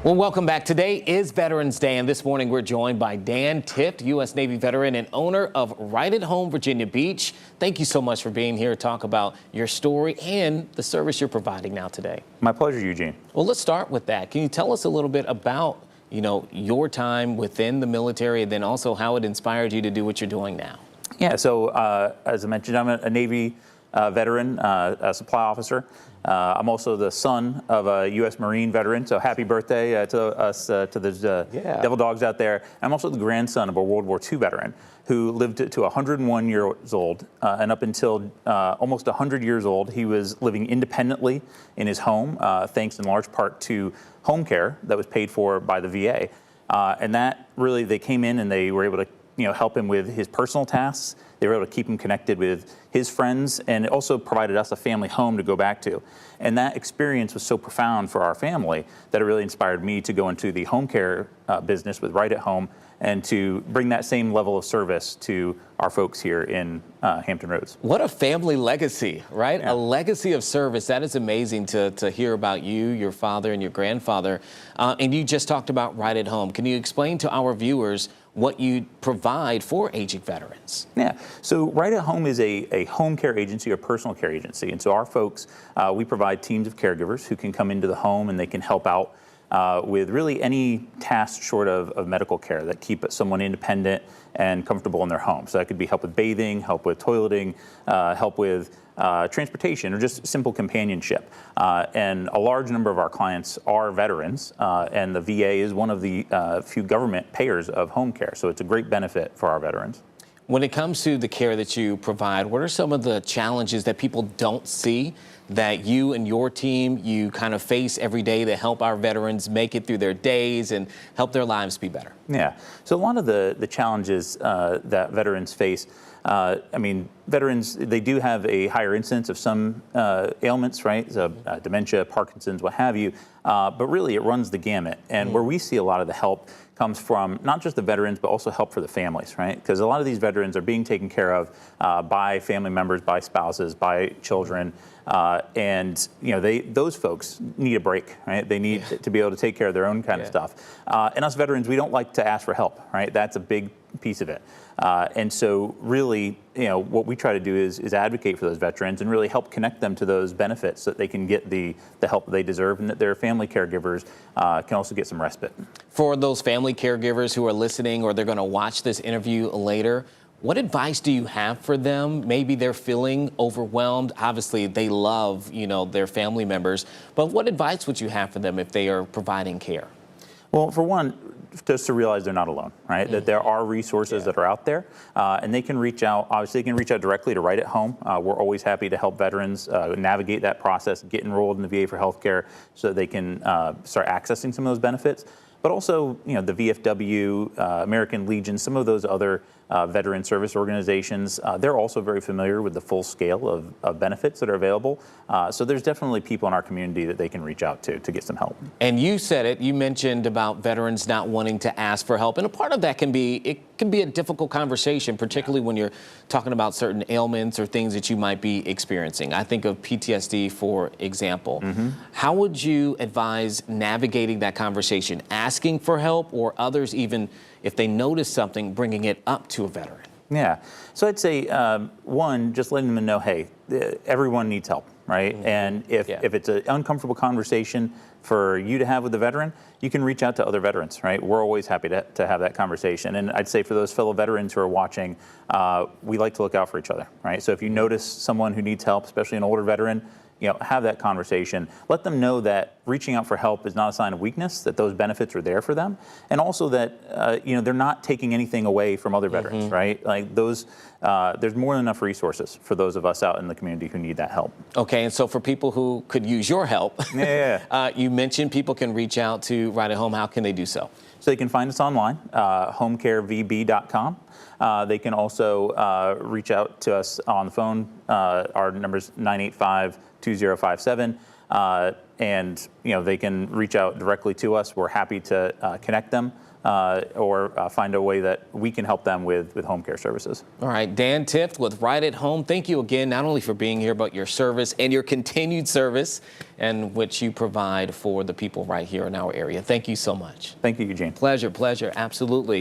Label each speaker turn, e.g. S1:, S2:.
S1: Well, welcome back. Today is Veterans Day, and this morning we're joined by Dan Tift, U.S. Navy veteran and owner of Right at Home Virginia Beach. Thank you so much for being here to talk about your story and the service you're providing now today.
S2: My pleasure, Eugene.
S1: Well, let's start with that. Can you tell us a little bit about, your time within the military and then also how it inspired you to do what you're doing now?
S2: Yeah, so as I mentioned, I'm a Navy veteran, a supply officer. I'm also the son of a U.S. Marine veteran, so happy birthday to us, to the Devil Dogs out there. I'm also the grandson of a World War II veteran who lived to 101 years old, and up until almost 100 years old, he was living independently in his home, thanks in large part to home care that was paid for by the VA. And that really, they came in and they were able to help him with his personal tasks. They were able to keep him connected with his friends, and it also provided us a family home to go back to. And that experience was so profound for our family that it really inspired me to go into the home care business with Right at Home and to bring that same level of service to our folks here in Hampton Roads.
S1: What a family legacy, right?
S2: Yeah.
S1: A legacy of service. That is amazing to hear about you, your father, and your grandfather. And you just talked about Right at Home. Can you explain to our viewers what you provide for aging veterans?
S2: Yeah, so Right at Home is a home care agency or personal care agency. And so our folks, we provide teams of caregivers who can come into the home and they can help out with really any task short of medical care that keep someone independent and comfortable in their home. So that could be help with bathing, help with toileting, help with transportation, or just simple companionship. And a large number of our clients are veterans, and the VA is one of the few government payers of home care. So it's a great benefit for our veterans.
S1: When it comes to the care that you provide, what are some of the challenges that people don't see that you and your team, you kind of face every day to help our veterans make it through their days and help their lives be better? Yeah,
S2: so a lot of the challenges that veterans face, veterans, they do have a higher incidence of some ailments, right? So, dementia, Parkinson's, what have you, but really it runs the gamut. And where we see a lot of the help comes from not just the veterans, but also help for the families, right? Because a lot of these veterans are being taken care of by family members, by spouses, by children, and those folks need a break, right? They need to be able to take care of their own kind of stuff. And us veterans, we don't like to ask for help, right? That's a big piece of it. And so really, what we try to do is advocate for those veterans and really help connect them to those benefits so that they can get the help that they deserve and that their family caregivers can also get some respite.
S1: For those family caregivers who are listening or they're going to watch this interview later, what advice do you have for them? Maybe they're feeling overwhelmed. Obviously, they love, their family members. But what advice would you have for them if they are providing care?
S2: Well, for one, just to realize they're not alone, right? That there are resources that are out there, and they can reach out. Obviously, they can reach out directly to Right at Home. We're always happy to help veterans navigate that process, get enrolled in the VA for healthcare, so that they can start accessing some of those benefits. But also, the VFW, American Legion, some of those other veteran service organizations, they're also very familiar with the full scale of benefits that are available. So there's definitely people in our community that they can reach out to get some help.
S1: And you said it, you mentioned about veterans not wanting to ask for help. And a part of that can be a difficult conversation, particularly when you're talking about certain ailments or things that you might be experiencing. I think of PTSD, for example. How would you advise navigating that conversation, asking for help, or others, even if they notice something, bringing it up to a veteran?
S2: Yeah, so I'd say, one, just letting them know, hey, everyone needs help, right? And if it's an uncomfortable conversation for you to have with the veteran, you can reach out to other veterans, right? We're always happy to have that conversation. And I'd say for those fellow veterans who are watching, we like to look out for each other, right? So if you notice someone who needs help, especially an older veteran, have that conversation. Let them know that reaching out for help is not a sign of weakness, that those benefits are there for them. And also that, they're not taking anything away from other veterans, right? Like those, there's more than enough resources for those of us out in the community who need that help.
S1: Okay, and so for people who could use your help, you mentioned people can reach out to Right at Home. How can they do so?
S2: So they can find us online, homecarevb.com. They can also reach out to us on the phone. Our number is 985-2057. And they can reach out directly to us. We're happy to connect them or find a way that we can help them with home care services.
S1: All right, Dan Tift with Right at Home. Thank you again, not only for being here, but your service and your continued service and which you provide for the people right here in our area. Thank you so much.
S2: Thank you, Eugene.
S1: Pleasure, absolutely.